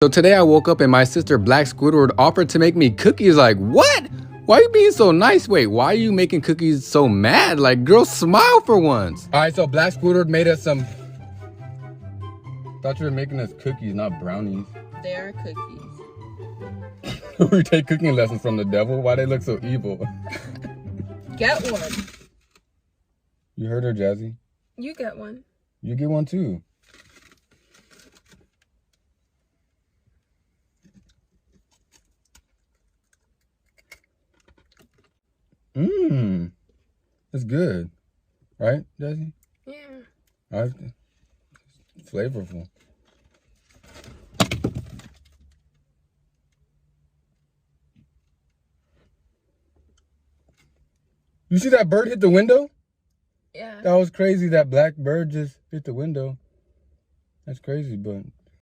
So today I woke up and my sister Black Squidward offered to make me cookies. Like, what? Why are you being so nice? Wait, why are you making cookies so mad? Like, girl, smile for once. All right, so Black Squidward made us some... Thought you were making us cookies, not brownies. They are cookies. We take cooking lessons from the devil. Why they look so evil? Get one. You heard her, Jazzy. You get one. You get one too. Mmm. That's good. Right, Jazzy? Yeah. All right. Flavorful. You see that bird hit the window? Yeah. That was crazy. That black bird just hit the window. That's crazy, but